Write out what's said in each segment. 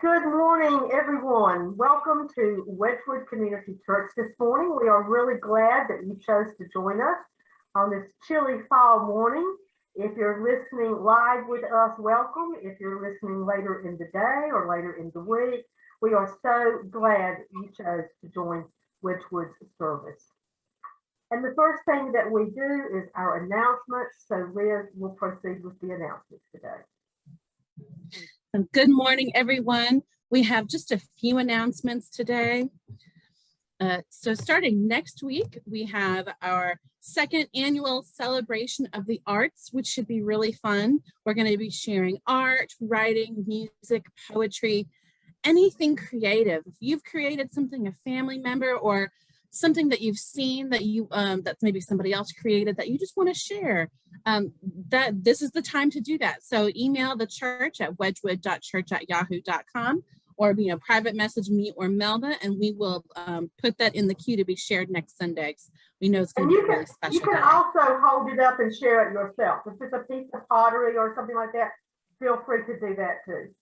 Good morning, everyone. Welcome to Wedgwood Community Church this morning. We are really glad that you chose to join us on this chilly fall morning. If you're listening live with us, welcome. If you're listening later in the day or later in the week, we are so glad you chose to join Wedgwood's service. And the first thing that we do is our announcements. So Liz will proceed with the announcements today. Good morning, everyone. We have just a few announcements today. So starting next week, we have our second annual celebration of the arts, which should be really fun. We're going to be sharing art, writing, music, poetry, anything creative. If you've created something, a family member or something that you've seen that you that maybe somebody else created that you just want to share, that this is the time to do that. So email the church at wedgwood.church@yahoo.com or private message me or Melba, and we will put that in the queue to be shared next Sunday. We know it's going to be really special. You can also hold it up and share it yourself. If it's a piece of pottery or something like that, feel free to do that too.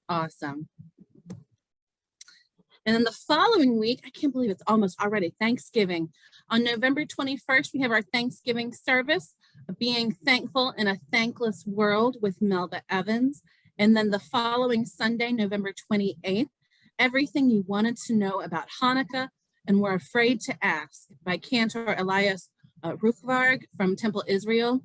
Awesome. And then the following week, I can't believe it's almost already Thanksgiving. On November 21st, we have our Thanksgiving service, Being Thankful in a Thankless World with Melba Evans. And then the following Sunday, November 28th, Everything You Wanted to Know About Hanukkah and Were Afraid to Ask by Cantor Elias Rukvarg from Temple Israel.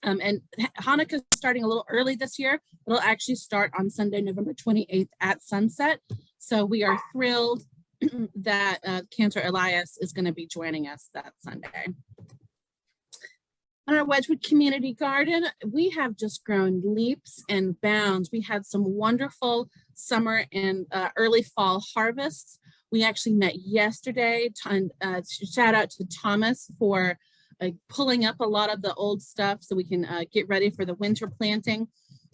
And Hanukkah is starting a little early this year. It'll actually start on Sunday, November 28th at sunset. So we are thrilled that Cantor Elias is going to be joining us that Sunday. On our Wedgwood Community Garden, we have just grown leaps and bounds. We had some wonderful summer and early fall harvests. We actually met yesterday. Shout out to Thomas for pulling up a lot of the old stuff so we can get ready for the winter planting.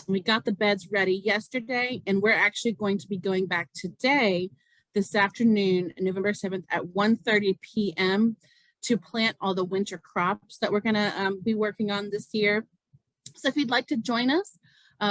We got the beds ready yesterday, and we're actually going to be going back today, this afternoon, November 7th at 1:30 p.m. to plant all the winter crops that we're going to be working on this year. So if you'd like to join us,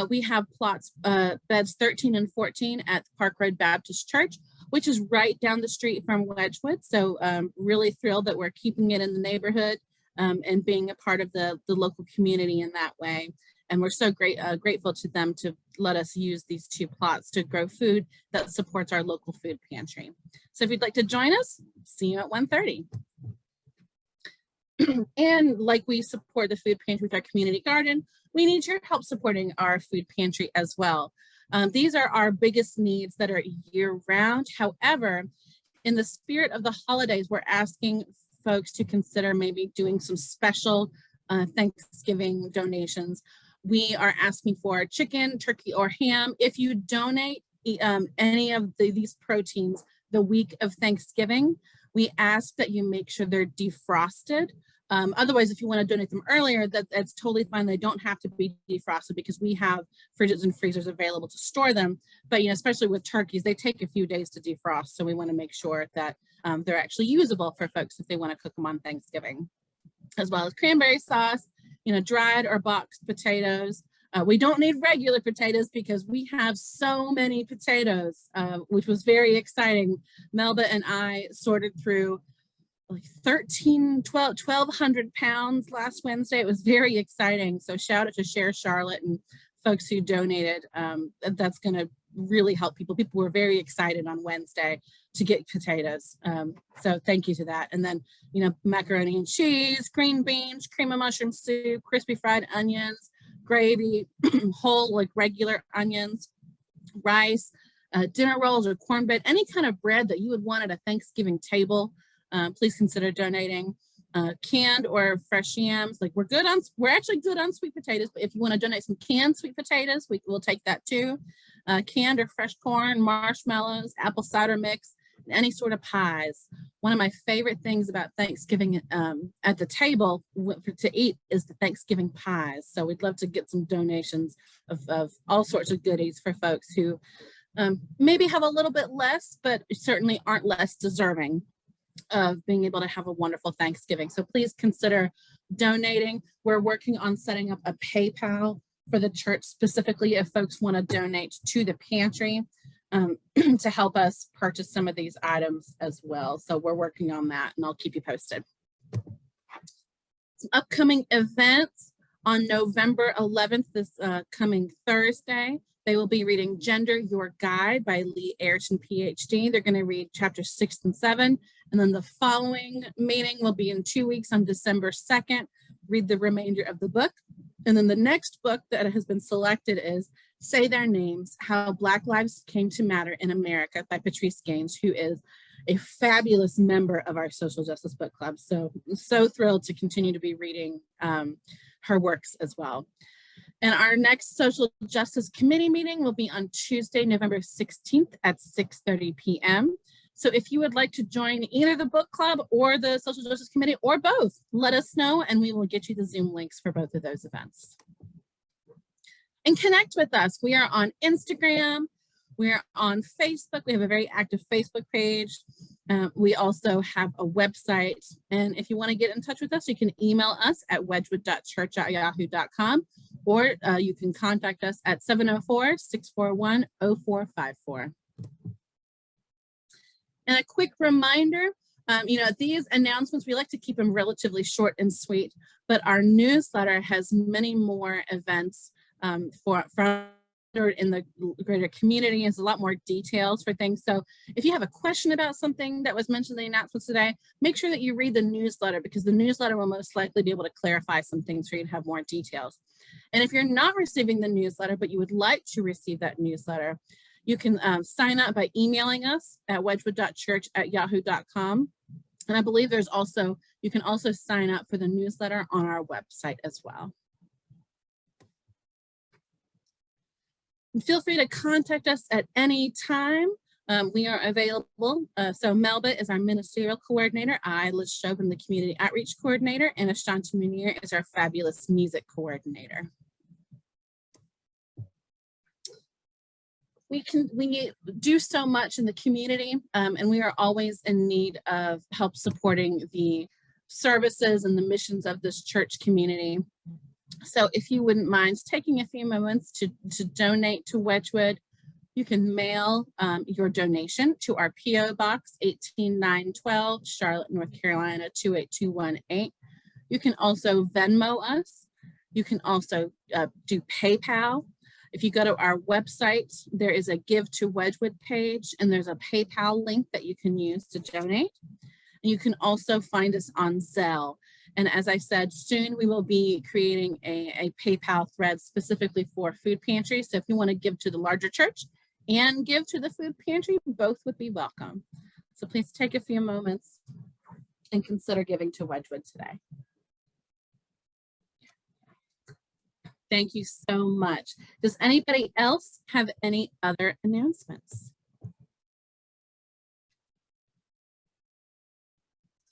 we have plots, beds 13 and 14 at Park Road Baptist Church, which is right down the street from Wedgwood. So really thrilled that we're keeping it in the neighborhood and being a part of the local community in that way. And we're so grateful to them to let us use these two plots to grow food that supports our local food pantry. So if you'd like to join us, see you at 1:30. And like we support the food pantry with our community garden, we need your help supporting our food pantry as well. These are our biggest needs that are year round. However, in the spirit of the holidays, we're asking folks to consider maybe doing some special Thanksgiving donations. We are asking for chicken, turkey, or ham. If you donate any of these proteins the week of Thanksgiving, we ask that you make sure they're defrosted. Otherwise, if you want to donate them earlier, that's totally fine. They don't have to be defrosted because we have fridges and freezers available to store them. But especially with turkeys, they take a few days to defrost. So we want to make sure that they're actually usable for folks if they want to cook them on Thanksgiving, as well as cranberry sauce, dried or boxed potatoes. We don't need regular potatoes because we have so many potatoes, which was very exciting. Melba and I sorted through like 1,200 pounds last Wednesday. It was very exciting. So shout out to Share Charlotte and folks who donated. That's going to really help people. People were very excited on Wednesday to get potatoes. So thank you to that. And then, macaroni and cheese, green beans, cream of mushroom soup, crispy fried onions, gravy, whole like regular onions, rice, dinner rolls or cornbread, any kind of bread that you would want at a Thanksgiving table. Please consider donating. Canned or fresh yams. We're actually good on sweet potatoes, but if you want to donate some canned sweet potatoes, we'll take that too. Canned or fresh corn, marshmallows, apple cider mix, and any sort of pies. One of my favorite things about Thanksgiving at the table to eat is the Thanksgiving pies. So we'd love to get some donations of all sorts of goodies for folks who maybe have a little bit less, but certainly aren't less deserving of being able to have a wonderful Thanksgiving. So please consider donating. We're working on setting up a PayPal for the church specifically if folks want to donate to the pantry. to help us purchase some of these items as well. So we're working on that, and I'll keep you posted. Some upcoming events on November 11th, this coming Thursday. They will be reading Gender, Your Guide by Lee Ayrton, PhD. They're going to read chapters 6 and 7. And then the following meeting will be in 2 weeks on December 2nd, read the remainder of the book. And then the next book that has been selected is Say Their Names, How Black Lives Came to Matter in America by Patrice Gaines, who is a fabulous member of our Social Justice Book Club. So thrilled to continue to be reading her works as well. And our next Social Justice Committee meeting will be on Tuesday, November 16th at 6:30 p.m. So if you would like to join either the book club or the Social Justice Committee or both, let us know and we will get you the Zoom links for both of those events. And connect with us. We are on Instagram. We're on Facebook. We have a very active Facebook page. We also have a website. And if you want to get in touch with us, you can email us at wedgwood.church@yahoo.com, or you can contact us at 704-641-0454. And a quick reminder, these announcements, we like to keep them relatively short and sweet, but our newsletter has many more events from in the greater community. Has a lot more details for things. So if you have a question about something that was mentioned in the announcements today, make sure that you read the newsletter, because the newsletter will most likely be able to clarify some things for you to have more details. And if you're not receiving the newsletter, but you would like to receive that newsletter, you can sign up by emailing us at wedgwood.church@yahoo.com. And I believe you can also sign up for the newsletter on our website as well. And feel free to contact us at any time. We are available. So Melba is our ministerial coordinator. I, Liz Shob, am the community outreach coordinator, and Ashanti Munir is our fabulous music coordinator. We do so much in the community, and we are always in need of help supporting the services and the missions of this church community. So if you wouldn't mind taking a few moments to donate to Wedgwood, you can mail your donation to our P.O. Box 18912, Charlotte, North Carolina 28218. You can also Venmo us. You can also do PayPal. If you go to our website, there is a Give to Wedgwood page, and there's a PayPal link that you can use to donate. And you can also find us on Zelle. And as I said, soon we will be creating a PayPal thread specifically for food pantry. So if you want to give to the larger church and give to the food pantry, both would be welcome. So please take a few moments and consider giving to Wedgwood today. Thank you so much. Does anybody else have any other announcements?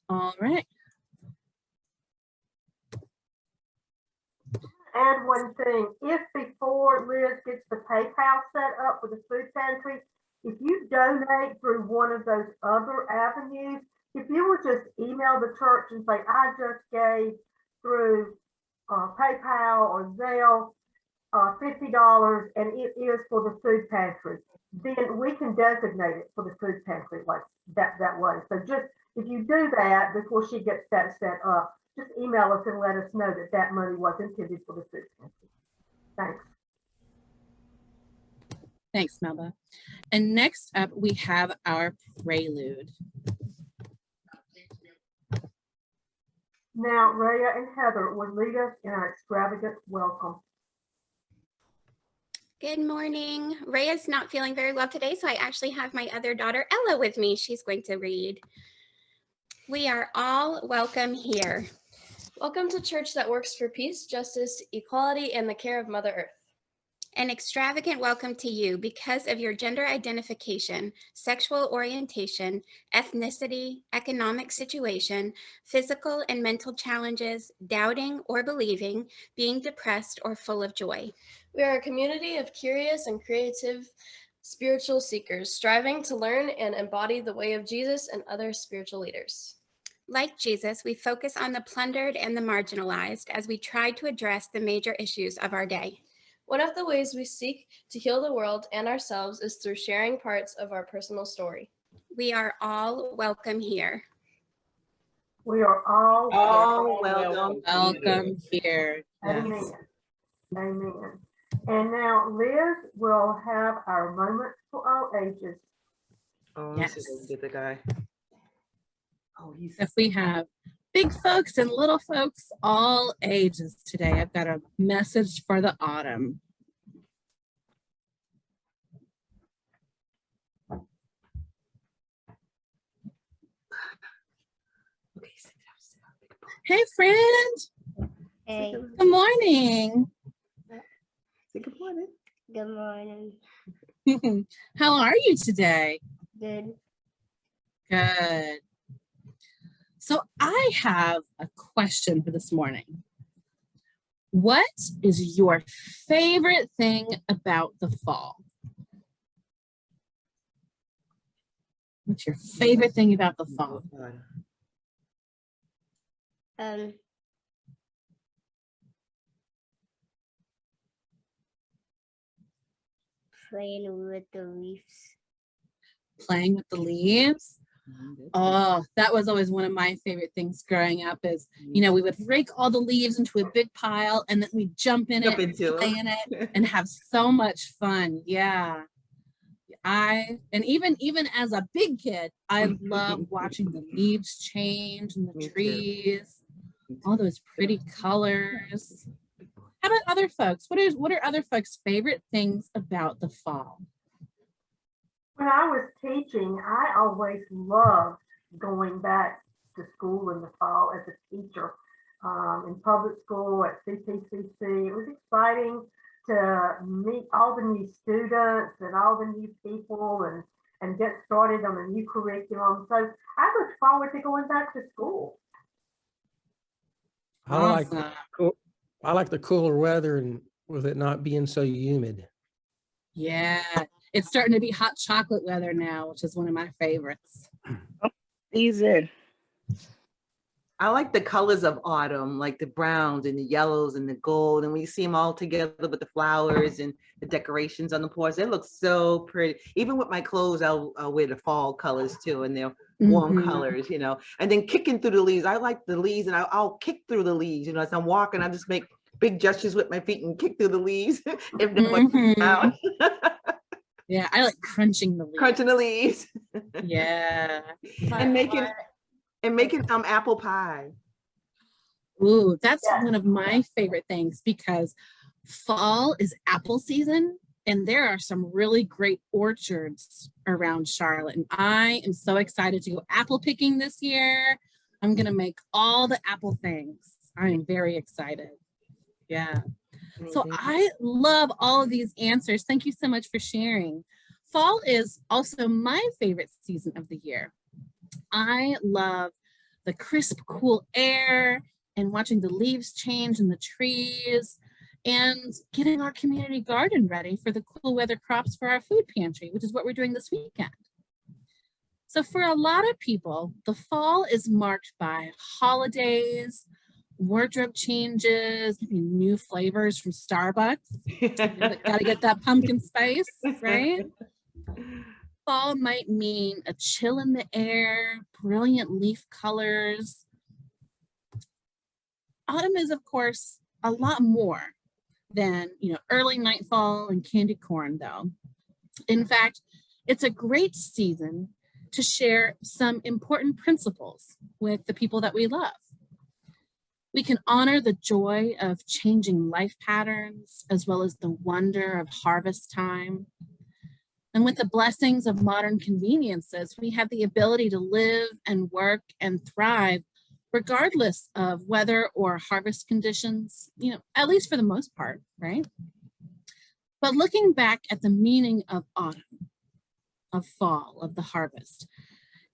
All right. Add one thing, if before Liz gets the PayPal set up with the food pantry, if you donate through one of those other avenues, if you would just email the church and say, I just gave through PayPal or Zelle $50 and it is for the food pantry, then we can designate it for the food pantry like that way. So just if you do that before she gets that set up, just email us and let us know that that money was intended for the food pantry. Thanks. Thanks, Melba. And next up, we have our prelude. Now, Rhea and Heather would lead us in our extravagant welcome. Good morning. Rhea's not feeling very well today, so I actually have my other daughter, Ella, with me. She's going to read. We are all welcome here. Welcome to church that works for peace, justice, equality, and the care of Mother Earth. An extravagant welcome to you because of your gender identification, sexual orientation, ethnicity, economic situation, physical and mental challenges, doubting or believing, being depressed or full of joy. We are a community of curious and creative spiritual seekers, striving to learn and embody the way of Jesus and other spiritual leaders. Like Jesus, we focus on the plundered and the marginalized as we try to address the major issues of our day. One of the ways we seek to heal the world and ourselves is through sharing parts of our personal story. We are all welcome here. We are all welcome. Welcome here. Amen. Yes. Amen. And now Liz will have our moment for all ages. Oh, Yes. this is the guy. Oh, he's If we have big folks and little folks, all ages today, I've got a message for the autumn. okay. Sit down. Hey, friend. Hey, Good morning. Say good morning. good morning. How are you today? Good. Good. So I have a question for this morning. What is your favorite thing about the fall? What's your favorite thing about the fall? Um, playing with the leaves. Playing with the leaves? Oh, that was always one of my favorite things growing up is, you know, we would rake all the leaves into a big pile and then we jump in Jump it, into play it. in it and have so much fun. Yeah. And even as a big kid, I love watching the leaves change and Me the too. trees, all those pretty colors. How about other folks? What are other folks' favorite things about the fall? When I was teaching, I always loved going back to school in the fall as a teacher in public school at CPCC. It was exciting to meet all the new students and all the new people and get started on a new curriculum. So I look forward to going back to school. Awesome. I like the cooler weather and with it not being so humid. Yeah, it's starting to be hot chocolate weather now, which is one of my favorites. Season. I like the colors of autumn, like the browns and the yellows and the gold. And when you see them all together with the flowers and the decorations on the porch, they look so pretty. Even with my clothes, I'll wear the fall colors too, and they're warm Mhm. colors, you know. And then kicking through the leaves. I like the leaves, and I'll kick through the leaves. You know, as I'm walking, I just make big gestures with my feet and kick through the leaves. If nobody's Mhm. around. Yeah, I like crunching the leaves. Crunching the leaves. Yeah. And making apple pie. Ooh, that's Yes. one of my favorite things because fall is apple season and there are some really great orchards around Charlotte. And I am so excited to go apple picking this year. I'm going to make all the apple things. I am very excited. Yeah. So Amazing. I love all of these answers. Thank you so much for sharing. Fall is also my favorite season of the year. I love the crisp, cool air and watching the leaves change in the trees and getting our community garden ready for the cool weather crops for our food pantry, which is what we're doing this weekend. So for a lot of people, the fall is marked by holidays, wardrobe changes, maybe new flavors from Starbucks. Gotta get that pumpkin spice, right? Fall might mean a chill in the air, brilliant leaf colors. Autumn is, of course, a lot more than, early nightfall and candy corn, though. In fact, it's a great season to share some important principles with the people that we love. We can honor the joy of changing life patterns, as well as the wonder of harvest time. And with the blessings of modern conveniences, we have the ability to live and work and thrive regardless of weather or harvest conditions, at least for the most part, right? But looking back at the meaning of autumn, of fall, of the harvest,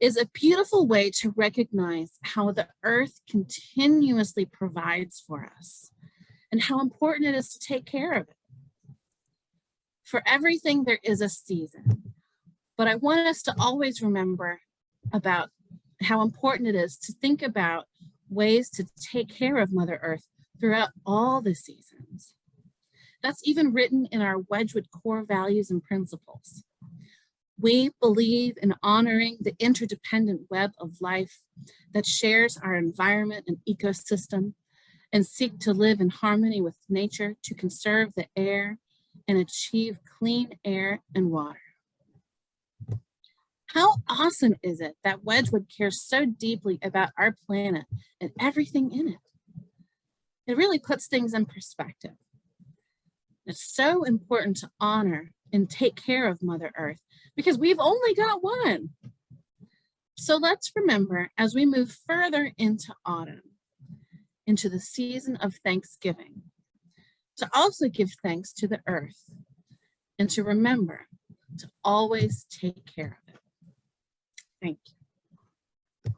is a beautiful way to recognize how the earth continuously provides for us and how important it is to take care of it. For everything, there is a season, but I want us to always remember about how important it is to think about ways to take care of Mother Earth throughout all the seasons. That's even written in our Wedgwood core values and principles. We believe in honoring the interdependent web of life that shares our environment and ecosystem, and seek to live in harmony with nature to conserve the air and achieve clean air and water. How awesome is it that Wedgwood cares so deeply about our planet and everything in it? It really puts things in perspective. It's so important to honor and take care of Mother Earth because we've only got one. So let's remember as we move further into autumn, into the season of Thanksgiving, to also give thanks to the earth and to remember to always take care of it. Thank you.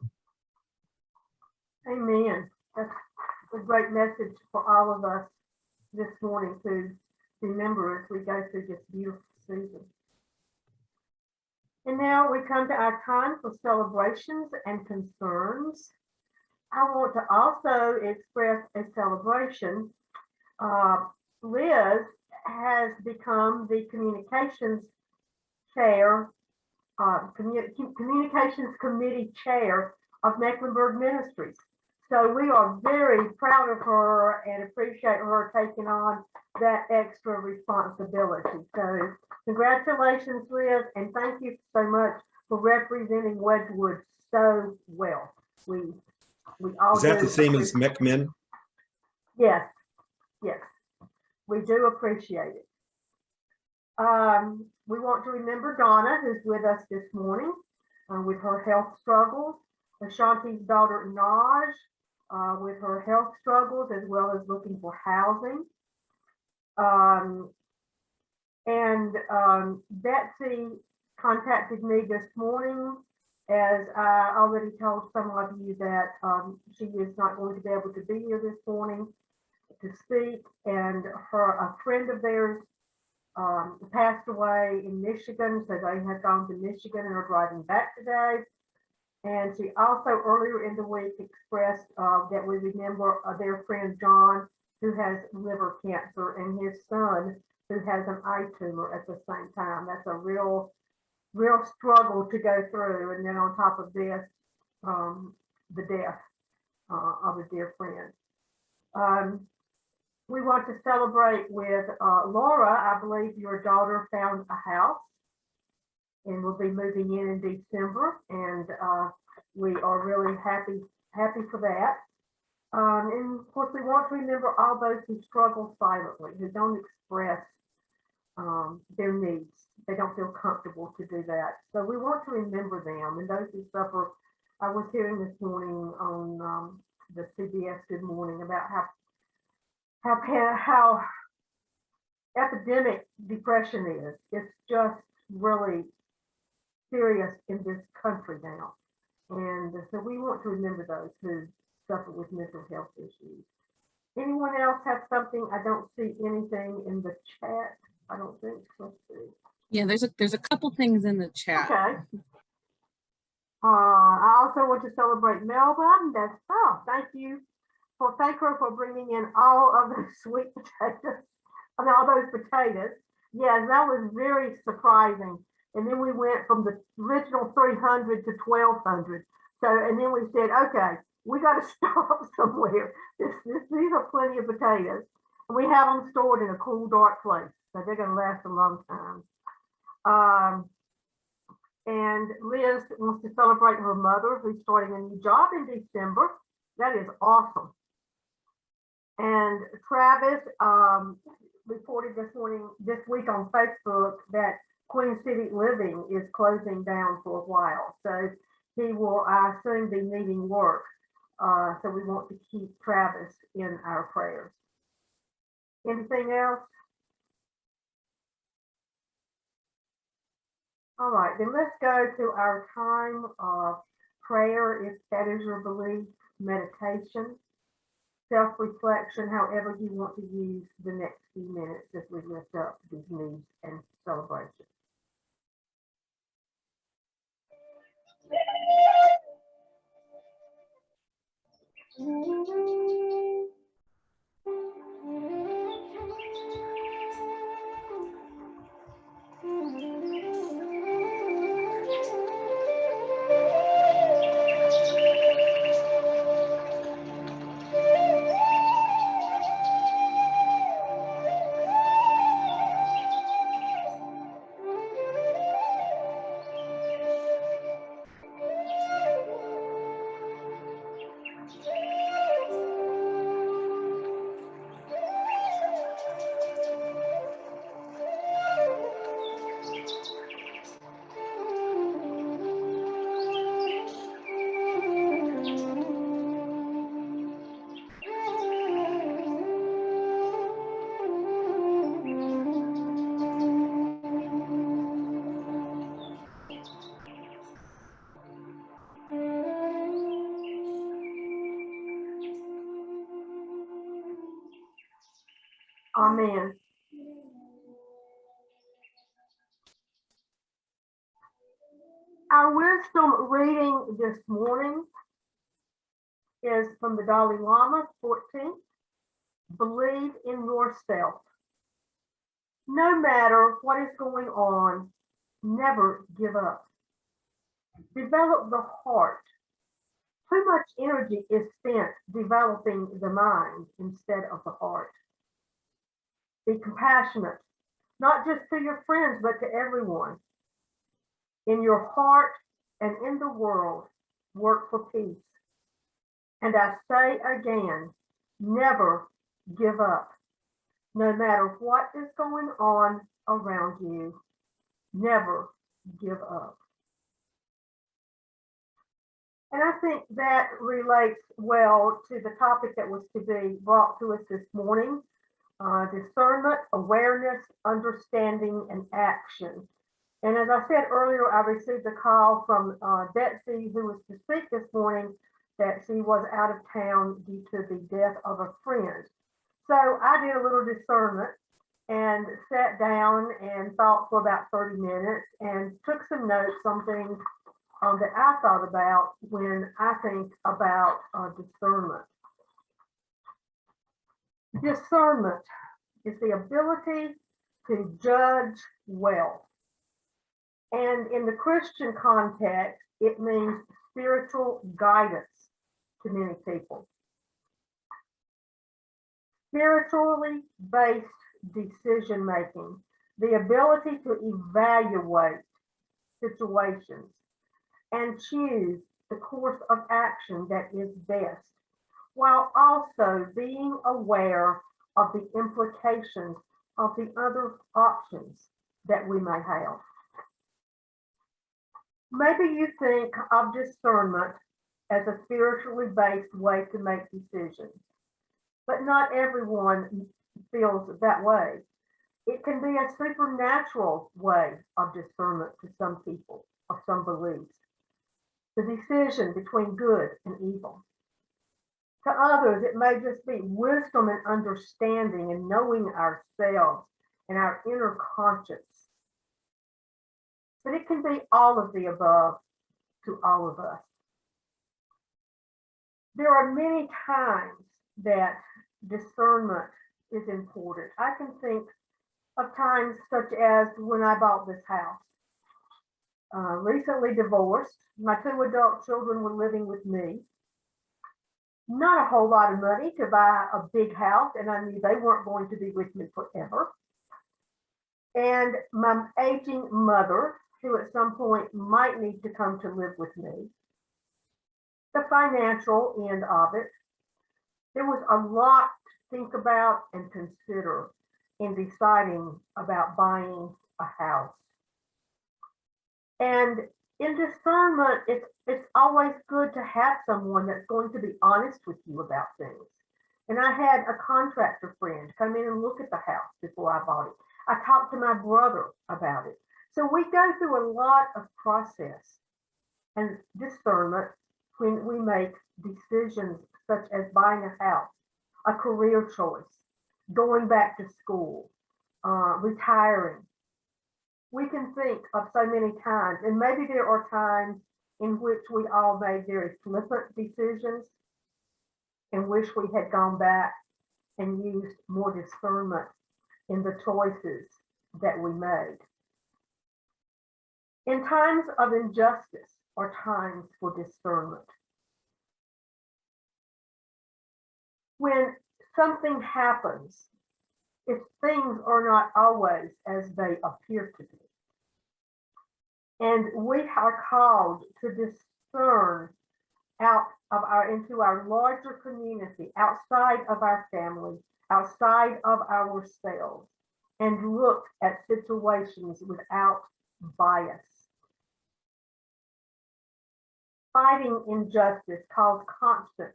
Amen. That's a great message for all of us this morning to remember as we go through this beautiful season. And now we come to our time for celebrations and concerns. I want to also express a celebration. Liz has become the communications chair, communications committee chair of Mecklenburg Ministries. So we are very proud of her and appreciate her taking on that extra responsibility. So congratulations, Liz, and thank you so much for representing Wedgwood so well. We all Is that do the same as appreciate- MECMEN? Yes, yes, we do appreciate it. We want to remember Donna, who's with us this morning with her health struggles. Ashanti's daughter, Naj, with her health struggles, as well as looking for housing. Betsy contacted me this morning, as I already told some of you that she is not going to be able to be here this morning to speak, and a friend of theirs passed away in Michigan, so they have gone to Michigan and are driving back today. And she also earlier in the week expressed that we remember their friend John, who has liver cancer, and his son, who has an eye tumor at the same time. That's a real struggle to go through. And then on top of this, the death of a dear friend. We want to celebrate with Laura. I believe your daughter found a house and will be moving in December, and we are really happy for that. And of course, we want to remember all those who struggle silently, who don't express their needs. They don't feel comfortable to do that. So we want to remember them and those who suffer. I was hearing this morning on the CBS Good Morning about how epidemic depression is. It's just really serious in this country now. And so we want to remember those who suffer with mental health issues. Anyone else have something? I don't see anything in the chat. I don't think. Let's see. Yeah, there's a couple things in the chat. Okay. I also want to celebrate Melba. Thank her for bringing in all of those sweet potatoes and all those potatoes. Yes, that was very surprising. And then we went from the original 300 to 1,200. So, and then we said, okay, we got to stop somewhere. These are plenty of potatoes. We have them stored in a cool, dark place, so they're going to last a long time. And Liz wants to celebrate her mother, who's starting a new job in December. That is awesome. And Travis reported this week on Facebook that Queen City Living is closing down for a while. So he will, I assume, be needing work. So we want to keep Travis in our prayers. Anything else? All right, then let's go to our time of prayer, if that is your belief, meditation, self-reflection, however you want to use the next few minutes as we lift up these needs and celebrations. Amen. Our wisdom reading this morning is from the Dalai Lama, 14th. Believe in yourself. No matter what is going on, never give up. Develop the heart. Too much energy is spent developing the mind instead of the heart. Be compassionate, not just to your friends, but to everyone. In your heart and in the world, work for peace. And I say again, never give up. No matter what is going on around you, never give up. And I think that relates well to the topic that was to be brought to us this morning, discernment, awareness, understanding, and action. And as I said earlier, I received a call from Betsy, who was to speak this morning, that she was out of town due to the death of a friend. So I did a little discernment and sat down and thought for about 30 minutes and took some notes on things that I thought about when I think about discernment. Discernment is the ability to judge well. And in the Christian context, it means spiritual guidance to many people. Spiritually based decision making, the ability to evaluate situations and choose the course of action that is best, while also being aware of the implications of the other options that we may have. Maybe you think of discernment as a spiritually based way to make decisions, but not everyone feels that way. It can be a supernatural way of discernment to some people, of some beliefs. The decision between good and evil. To others, it may just be wisdom and understanding and knowing ourselves and our inner conscience. But it can be all of the above to all of us. There are many times that discernment is important. I can think of times such as when I bought this house. Recently divorced, my 2 adult children were living with me. Not a whole lot of money to buy a big house, and I knew they weren't going to be with me forever. And my aging mother, who at some point might need to come to live with me. The financial end of it. There was a lot to think about and consider in deciding about buying a house. And in discernment, it's always good to have someone that's going to be honest with you about things. And I had a contractor friend come in and look at the house before I bought it. I talked to my brother about it. So we go through a lot of process and discernment when we make decisions such as buying a house, a career choice, going back to school, retiring. We can think of so many times, and maybe there are times in which we all made very flippant decisions and wish we had gone back and used more discernment in the choices that we made. In times of injustice are times for discernment. When something happens, if things are not always as they appear to be. And we are called to discern into our larger community, outside of our family, outside of ourselves, and look at situations without bias. Fighting injustice calls constant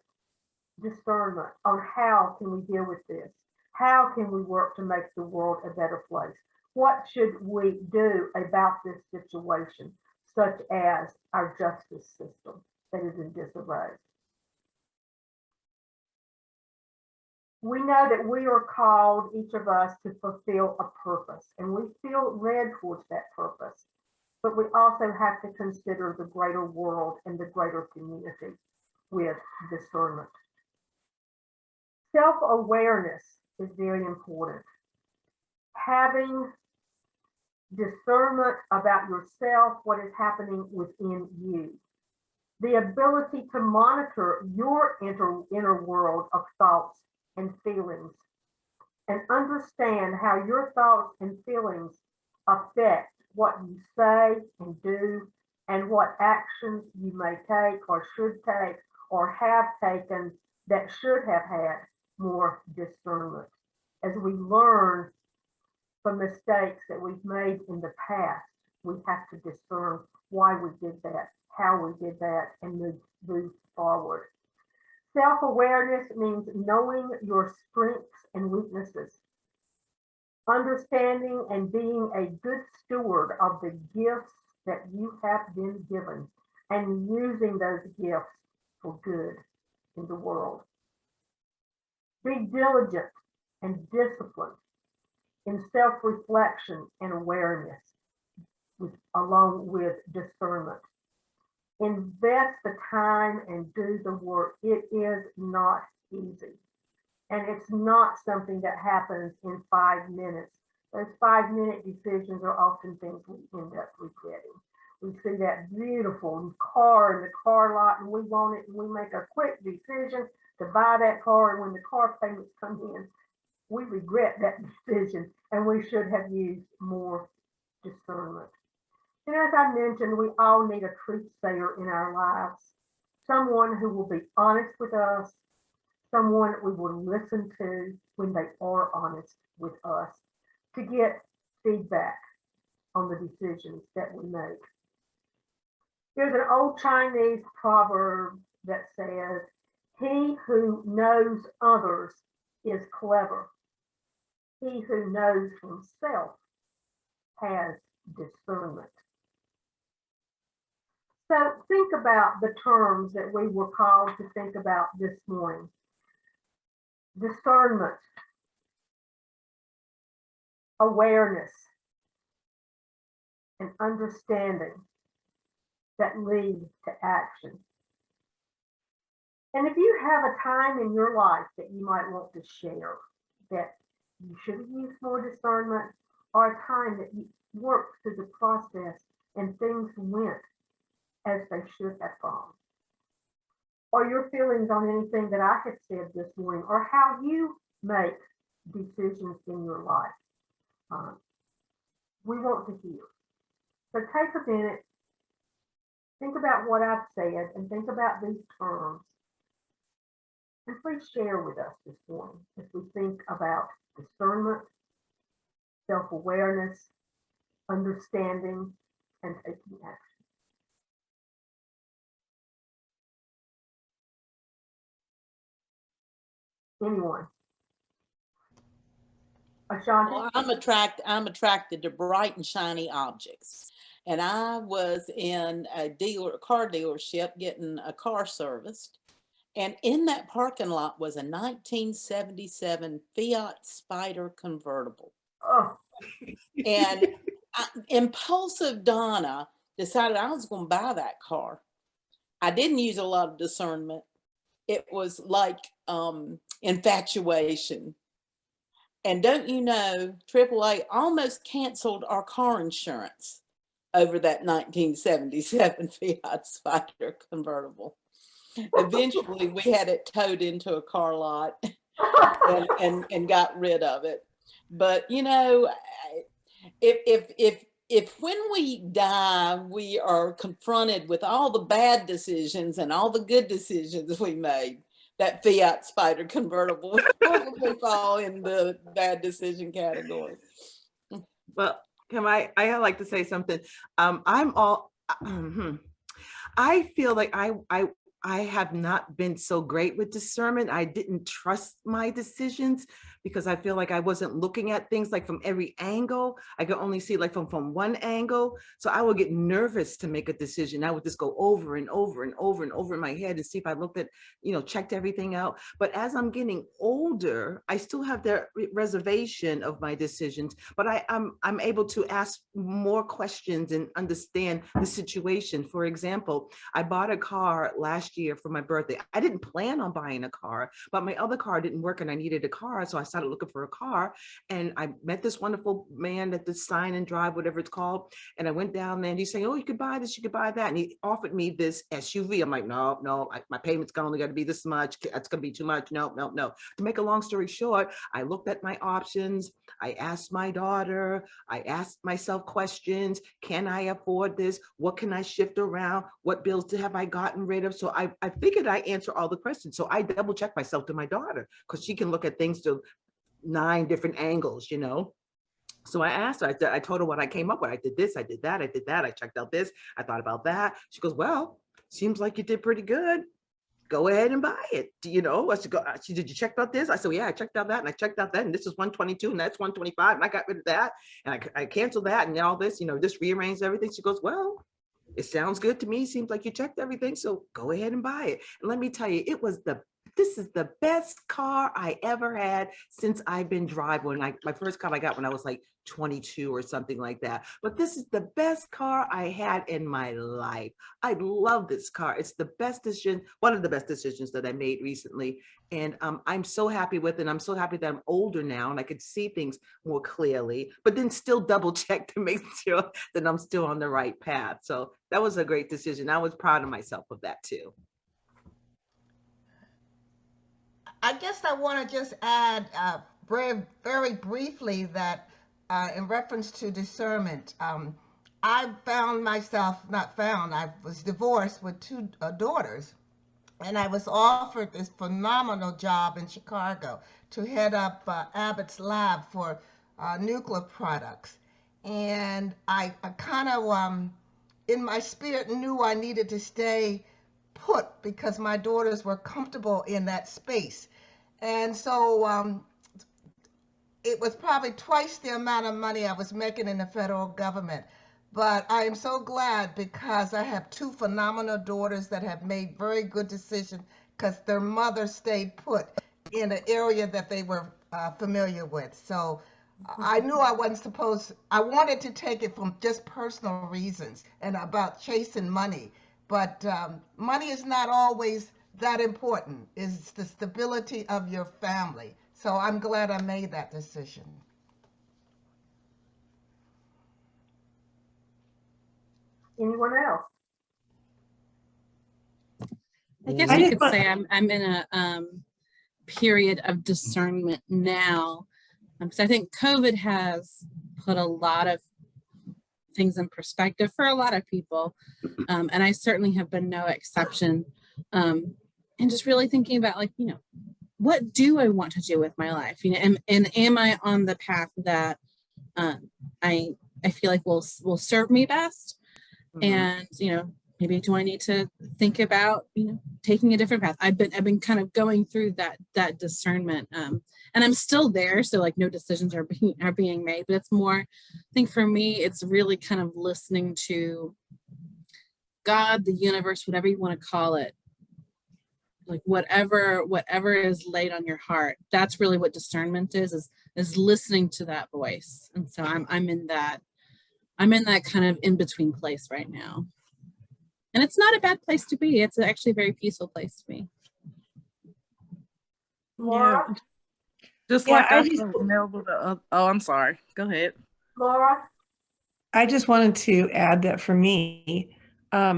discernment on how can we deal with this? How can we work to make the world a better place? What should we do about this situation, such as our justice system that is in disarray? We know that we are called, each of us, to fulfill a purpose, and we feel led towards that purpose. But we also have to consider the greater world and the greater community with discernment. Self-awareness is very important. Having discernment about yourself, what is happening within you. The ability to monitor your inner world of thoughts and feelings, and understand how your thoughts and feelings affect what you say and do, and what actions you may take or should take or have taken that should have had more discernment. As we learn from mistakes that we've made in the past, we have to discern why we did that, how we did that, and move forward. Self-awareness means knowing your strengths and weaknesses, understanding and being a good steward of the gifts that you have been given, and using those gifts for good in the world. Be diligent and disciplined in self-reflection and awareness, along with discernment. Invest the time and do the work. It is not easy. And it's not something that happens in 5 minutes. Those 5-minute decisions are often things we end up regretting. We see that beautiful car in the car lot and we want it, and we make a quick decision to buy that car, and when the car payments come in, we regret that decision, and we should have used more discernment. And as I mentioned, we all need a truth sayer in our lives, someone who will be honest with us, someone we will listen to when they are honest with us, to get feedback on the decisions that we make. There's an old Chinese proverb that says, "He who knows others is clever. He who knows himself has discernment." So think about the terms that we were called to think about this morning. Discernment, awareness, and understanding that lead to action. And if you have a time in your life that you might want to share that you should have used more discernment, or a time that you worked through the process and things went as they should have gone, or your feelings on anything that I have said this morning, or how you make decisions in your life, we want to hear. So take a minute, think about what I've said, and think about these terms, and please share with us this morning as we think about discernment, self-awareness, understanding, and taking action. Anyone? Ashanti? Well, I'm attracted to bright and shiny objects. And I was in a car dealership getting a car serviced. And in that parking lot was a 1977 Fiat Spider convertible. Oh. And impulsive Donna decided I was going to buy that car. I didn't use a lot of discernment. It was like infatuation. And don't you know, AAA almost canceled our car insurance over that 1977 Fiat Spider convertible. Eventually, we had it towed into a car lot and got rid of it. But you know, if when we die, we are confronted with all the bad decisions and all the good decisions we made, that Fiat Spider convertible would probably fall in the bad decision category. Well, I like to say something. I feel like I have not been so great with discernment. I didn't trust my decisions because I feel like I wasn't looking at things like from every angle. I could only see like from one angle. So I would get nervous to make a decision. I would just go over and over and over and over in my head and see if I looked at, checked everything out. But as I'm getting older, I still have the reservation of my decisions, but I'm able to ask more questions and understand the situation. For example, I bought a car last year for my birthday. I didn't plan on buying a car, but my other car didn't work and I needed a car. So I started looking for a car, and I met this wonderful man at the Sign and Drive, whatever it's called. And I went down there and he's saying, oh, you could buy this, you could buy that. And he offered me this SUV. I'm like, no, my payment's only got to be this much. That's going to be too much. No. To make a long story short, I looked at my options. I asked my daughter, I asked myself questions. Can I afford this? What can I shift around? What bills have I gotten rid of? So I figured I answer all the questions. So I double check myself to my daughter because she can look at things to 9 different angles, So I asked her, I told her what I came up with. I did this, I did that, I did that. I checked out this, I thought about that. She goes, well, seems like you did pretty good. Go ahead and buy it. I should go. Did you check out this? I said, well, yeah, I checked out that and I checked out that. And this is 122 and that's 125. And I got rid of that. And I canceled that and all this, just rearranged everything. She goes, well, it sounds good to me. Seems like you checked everything. So go ahead and buy it. And let me tell you, this is the best car I ever had since I've been driving. My first car I got when I was like 22 or something like that. But this is the best car I had in my life. I love this car. It's the best decision, one of the best decisions that I made recently. And I'm so happy with it. I'm so happy that I'm older now and I could see things more clearly, but then still double check to make sure that I'm still on the right path. So that was a great decision. I was proud of myself of that too. I guess I want to just add very briefly that in reference to discernment, I was divorced with 2 daughters, and I was offered this phenomenal job in Chicago to head up Abbott's lab for nuclear products. And I kind of, in my spirit, knew I needed to stay put because my daughters were comfortable in that space. And so it was probably twice the amount of money I was making in the federal government. But I am so glad because I have 2 phenomenal daughters that have made very good decisions because their mother stayed put in an area that they were familiar with. So I knew I wanted to take it from just personal reasons and about chasing money. But money is not always that important. Is the stability of your family. So I'm glad I made that decision. Anyone else? I guess you could say I'm in a period of discernment now, because I think COVID has put a lot of things in perspective for a lot of people, and I certainly have been no exception. And just really thinking about, like, what do I want to do with my life? And am I on the path that I feel like will serve me best? And maybe do I need to think about taking a different path? I've been kind of going through that discernment, and I'm still there. So like no decisions are being made, but it's more, I think for me, it's really kind of listening to God, the universe, whatever you want to call it. Like whatever is laid on your heart, that's really what discernment is listening to that voice. And so I'm in that kind of in between place right now, and it's not a bad place to be. It's actually a very peaceful place to be. Laura? Yeah. Just like I told Melba. Oh, I'm sorry. Go ahead, Laura? I just wanted to add that for me,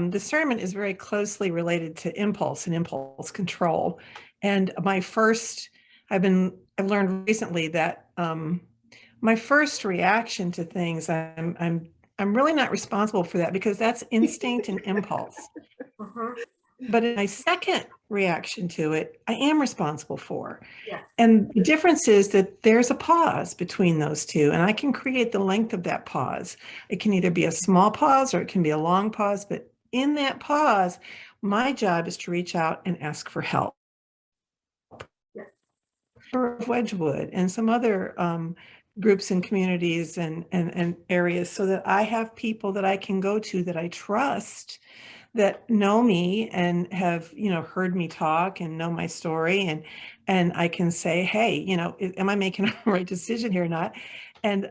discernment is very closely related to impulse and impulse control. And I've learned recently that my first reaction to things, I'm really not responsible for that because that's instinct and impulse. But in my second reaction to it, I am responsible for. Yes. And the difference is that there's a pause between those two, and I can create the length of that pause. It can either be a small pause or it can be a long pause, but in that pause, My job is to reach out and ask for help. Yes. Of Wedgwood and some other groups and communities and areas, so that I have people that I can go to that I trust, that know me and have, heard me talk and know my story, and I can say, hey, am I making a right decision here or not? And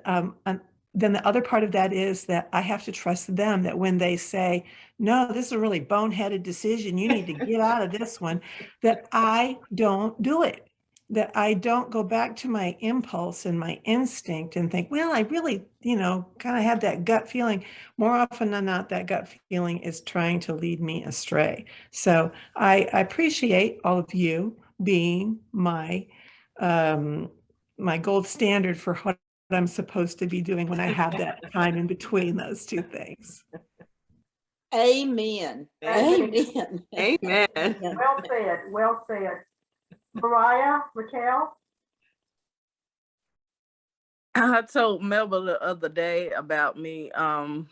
then the other part of that is that I have to trust them, that when they say, no, this is a really boneheaded decision, you need to get out of this one, that I don't do it, that I don't go back to my impulse and my instinct and think, well, I really, kind of had that gut feeling. More often than not, that gut feeling is trying to lead me astray. So I appreciate all of you being my gold standard for what I'm supposed to be doing when I have that time in between those two things. Amen. Amen. Amen. Well said. Well said. Mariah, Raquel? I told Melba the other day about me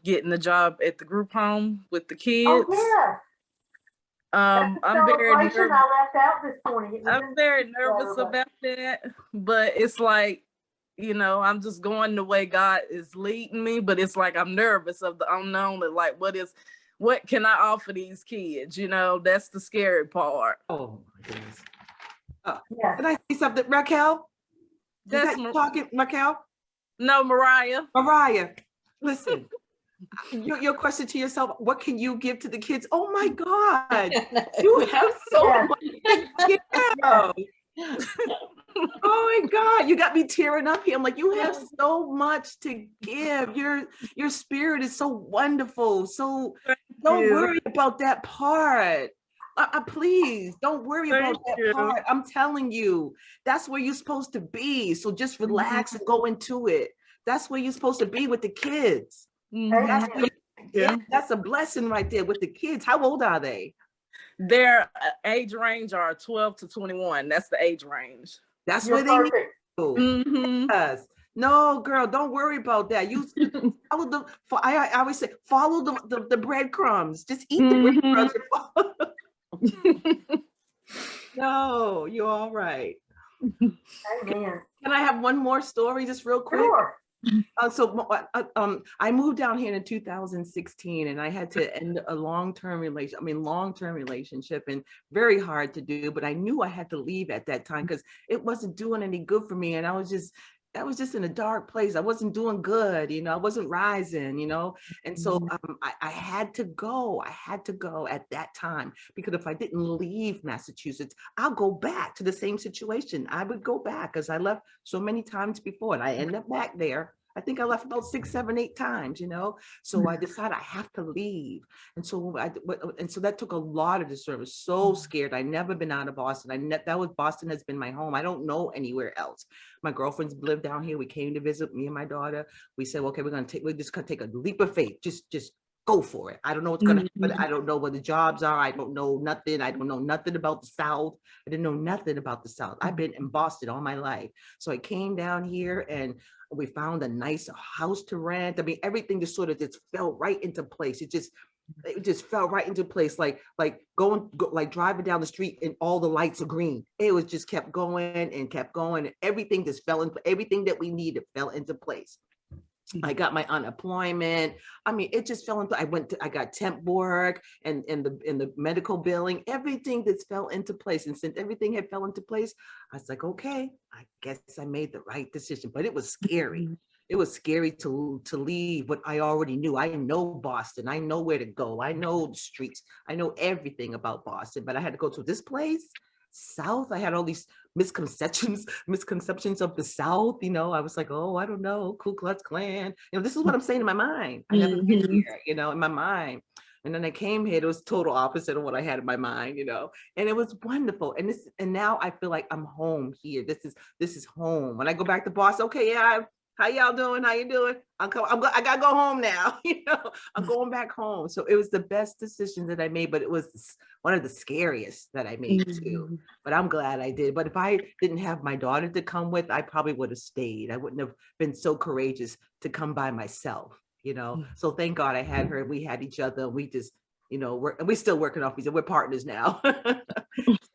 getting a job at the group home with the kids. Oh, yeah. I'm very nervous. I left out this morning. I'm very nervous about that, but it's like, I'm just going the way God is leading me, but it's like I'm nervous of the unknown, and like what can I offer these kids? That's the scary part. Oh my goodness. Yes. Can I say something, Raquel? That's talking, Raquel? No, Mariah. Mariah, listen. Your question to yourself, what can you give to the kids? Oh my God, you have so much to give. Oh my God, you got me tearing up here. I'm like, you have so much to give. Your spirit is so wonderful. So don't worry about that part. Please don't worry about that part. I'm telling you, that's where you're supposed to be. So just relax and go into it. That's where you're supposed to be with the kids. That's a blessing right there with the kids. How old are they? Their age range are 12 to 21. That's the age range. That's where they need to. Yes. No, girl, don't worry about that. You follow I always say, follow the breadcrumbs. Just eat the breadcrumbs. No, you're all right. Amen. Can I have one more story just real quick? Sure. I moved down here in 2016, and I had to end a long-term relationship, and very hard to do, but I knew I had to leave at that time because it wasn't doing any good for me. And I was just in a dark place. I wasn't doing good, I wasn't rising, and so I had to go. I had to go at that time, because if I didn't leave Massachusetts, I'll go back to the same situation. I would go back because I left so many times before, and I end up back there. I think I left about 6, 7, 8 times, so I decided I have to leave. And so that took a lot of discernment. I was so scared. I'd never been out of Boston. Boston has been my home. I don't know anywhere else. My girlfriends live down here. We came to visit, me and my daughter. We said, okay, we're just gonna take a leap of faith. Just go for it. I don't know what's gonna happen. I don't know where the jobs are. I don't know nothing. I don't know nothing about the South. I didn't know nothing about the South. I've been in Boston all my life. So I came down here and we found a nice house to rent. I mean, everything just sort of just fell right into place. It just fell right into place, like driving down the street and all the lights are green. It was just kept going and kept going. And everything just everything that we needed fell into place. I got my unemployment. I mean, it just fell into, I got temp work and the medical billing, everything that's fell into place. And since everything had fell into place, I was like, okay, I guess I made the right decision, but it was scary. It was scary to leave what I already knew. I know Boston. I know where to go. I know the streets. I know everything about Boston, but I had to go to this place, South. I had all these misconceptions of the South. I was like, oh, I don't know, Ku Klux Klan. This is what I'm saying in my mind. I never been here, in my mind. And then I came here, it was total opposite of what I had in my mind, and it was wonderful. And now I feel like I'm home here. This is home. When I go back to Boston, okay, yeah, how y'all doing? How you doing? I gotta go home now. I'm going back home. So it was the best decision that I made, but it was one of the scariest that I made too. But I'm glad I did. But if I didn't have my daughter to come with, I probably would have stayed. I wouldn't have been so courageous to come by myself. So thank God I had her. We had each other. We just, we're still working off each other. We're partners now.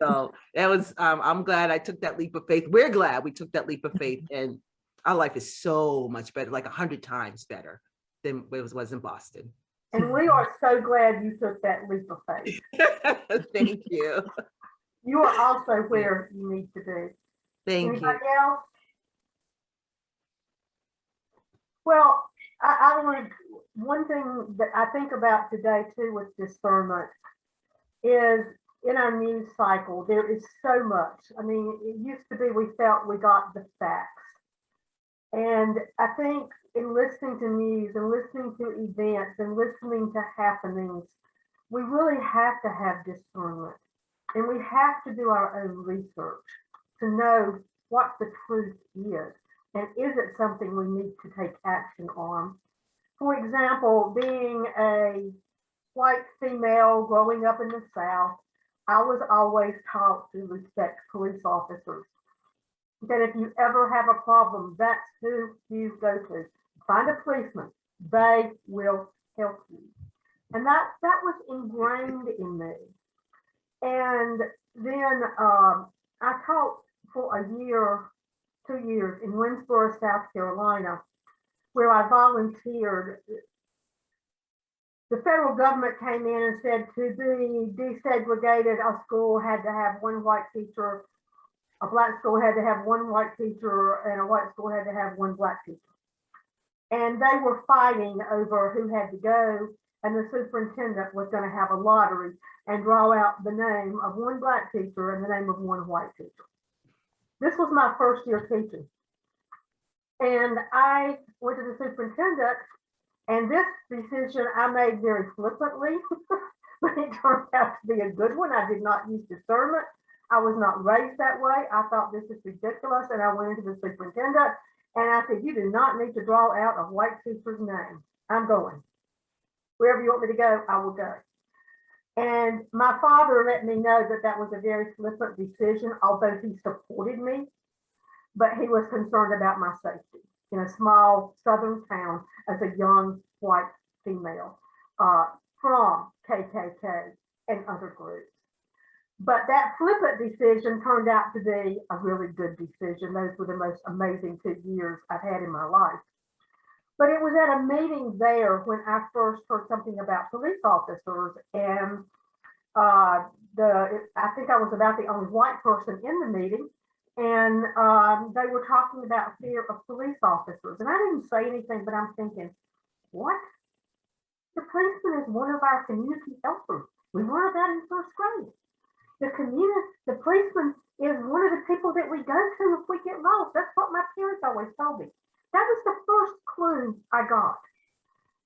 So that was, I'm glad I took that leap of faith. We're glad we took that leap of faith, and our life is so much better, like 100 times better than it was in Boston. And we are so glad you took that leap of faith. Thank you. You are also where you need to be. Thank Anybody you. else? Well, I learned one thing that I think about today too with discernment is in our news cycle, there is so much. I mean, it used to be we felt we got the facts. And I think in listening to news and listening to events and listening to happenings, we really have to have discernment. And we have to do our own research to know what the truth is. And is it something we need to take action on? For example, being a white female growing up in the South, I was always taught to respect police officers. That if you ever have a problem, that's who you go to. Find a policeman. They will help you. And that was ingrained in me. And then I taught for a year, 2 years in Winsboro, South Carolina, where I volunteered. The federal government came in and said to be desegregated, a school had to have one white teacher, a black school had to have one white teacher, and a white school had to have one black teacher. And they were fighting over who had to go, and the superintendent was going to have a lottery and draw out the name of one black teacher and the name of one white teacher. This was my first year teaching. And I went to the superintendent, and this decision I made very flippantly, but it turned out to be a good one. I did not use discernment. I was not raised that way. I thought this is ridiculous. And I went into the superintendent and I said, you do not need to draw out a white teacher's name. I'm going. Wherever you want me to go, I will go. And my father let me know that that was a very flippant decision, although he supported me, but he was concerned about my safety in a small southern town as a young white female from KKK and other groups. But that flippant decision turned out to be a really good decision. Those were the most amazing 2 years I've had in my life. But it was at a meeting there when I first heard something about police officers, and I think I was about the only white person in the meeting, and they were talking about fear of police officers. And I didn't say anything, but I'm thinking, what? The policeman is one of our community helpers. We learned that in first grade. The policeman is one of the people that we go to if we get lost. That's what my parents always told me. That was the first clue I got.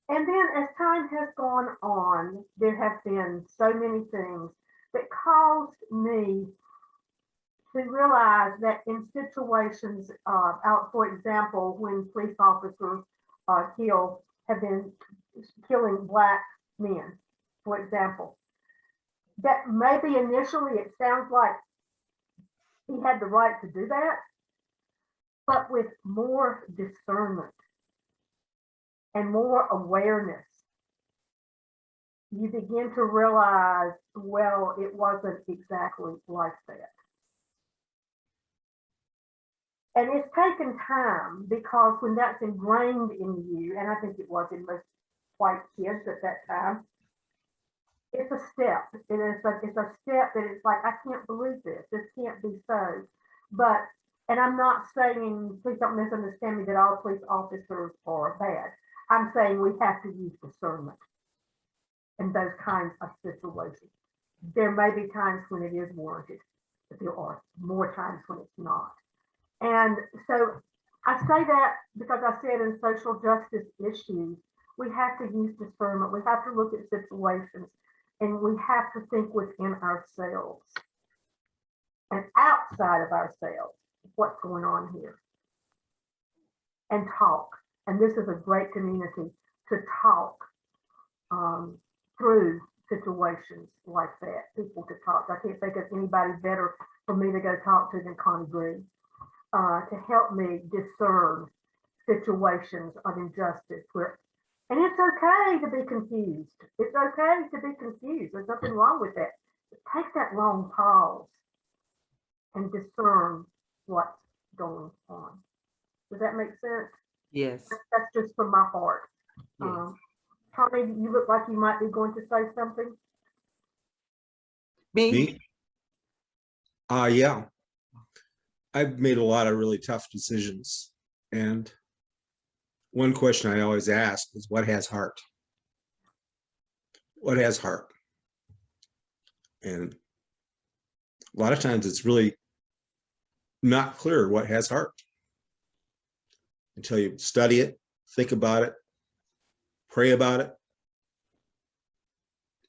And then as time has gone on, there have been so many things that caused me to realize that in situations, for example, when police officers have been killing Black men, for example, that maybe initially it sounds like he had the right to do that, but with more discernment and more awareness, you begin to realize, well, it wasn't exactly like that. And it's taken time, because when that's ingrained in you, and I think it was in most white kids at that time, it's a step. It's a step that it's like, I can't believe this. This can't be so. But, and I'm not saying, please don't misunderstand me, that all police officers are bad. I'm saying we have to use discernment in those kinds of situations. There may be times when it is warranted, but there are more times when it's not. And so I say that because I said in social justice issues, we have to use discernment. We have to look at situations, and we have to think within ourselves and outside of ourselves, what's going on here, and talk. And this is a great community to talk through situations like that, people to talk. I can't think of anybody better for me to go talk to than Connie Green to help me discern situations of injustice And it's okay to be confused. It's okay to be confused. There's nothing wrong with that. But take that long pause and discern what's going on. Does that make sense? Yes. That's just from my heart. Yes. Tommy, you look like you might be going to say something. Me? Yeah. I've made a lot of really tough decisions. And one question I always ask is, what has heart? What has heart? And a lot of times it's really not clear what has heart until you study it, think about it, pray about it.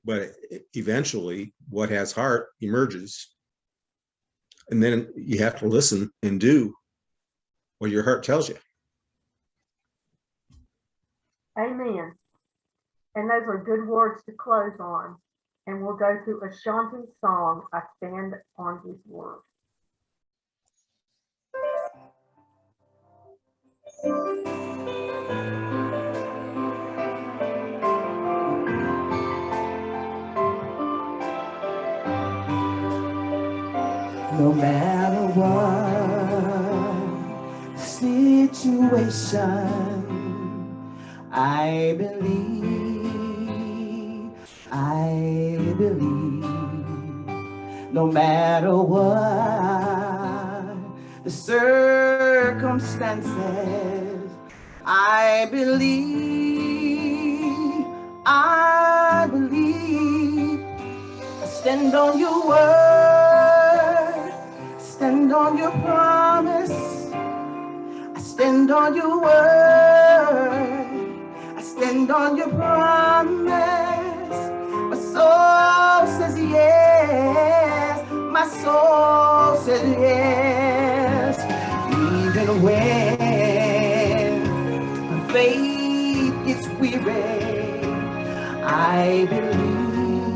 But eventually what has heart emerges. And then you have to listen and do what your heart tells you. Amen. And those are good words to close on. And we'll go to Ashanti's song, I Stand on His Word. No matter what situation, I believe, no matter what the circumstances, I believe, I stand on your word, stand on your promise, I stand on your word, I stand on your promise. My soul says yes, my soul says yes. Even when my faith gets weary, I believe,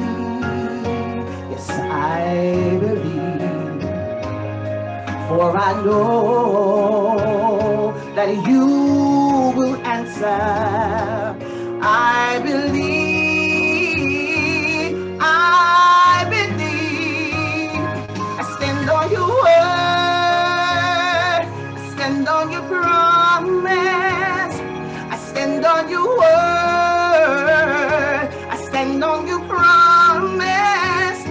yes, I believe. For I know that you will answer. I believe, I believe. I stand on your word, I stand on your promise, I stand on your word, I stand on your promise.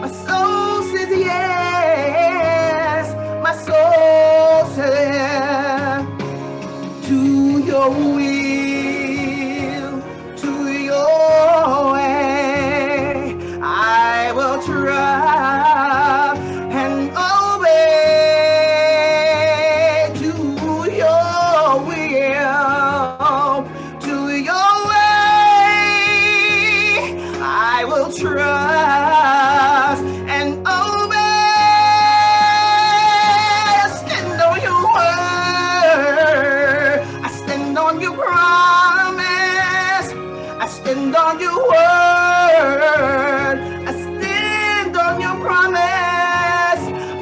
My soul says yes, my soul says to your will, to your way, I will trust and obey. To your will, to your way, I will trust and obey. I stand on your word, I stand on your promise, I stand on your word, I stand on your promise.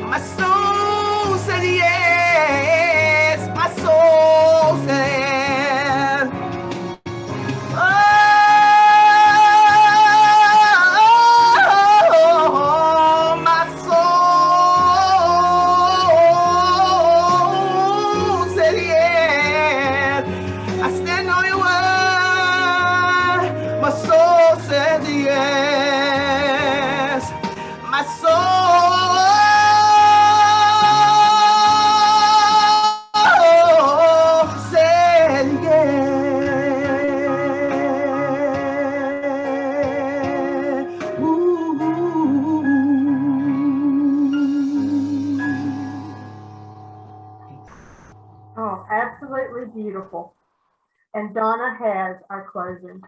My soul said yes, my soul said oh, my soul said yes. I stand on your word. My soul said yes. My soul said yes. Ooh. Oh, absolutely beautiful. And Donna has our closing.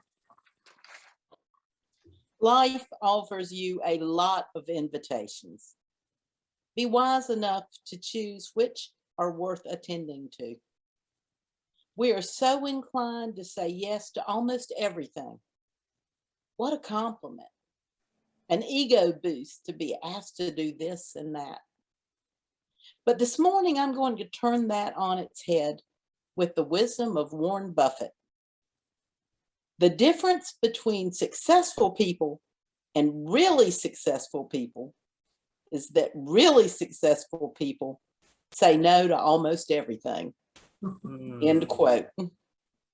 Life offers you a lot of invitations. Be wise enough to choose which are worth attending to. We are so inclined to say yes to almost everything. What a compliment. An ego boost to be asked to do this and that. But this morning, I'm going to turn that on its head with the wisdom of Warren Buffett. The difference between successful people and really successful people is that really successful people say no to almost everything. End quote.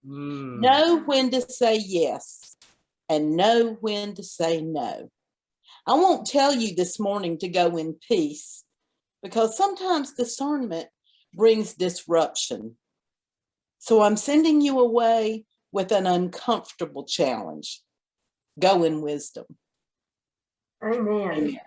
Know when to say yes and know when to say no. I won't tell you this morning to go in peace because sometimes discernment brings disruption. So I'm sending you away with an uncomfortable challenge. Go in wisdom. Amen. Amen.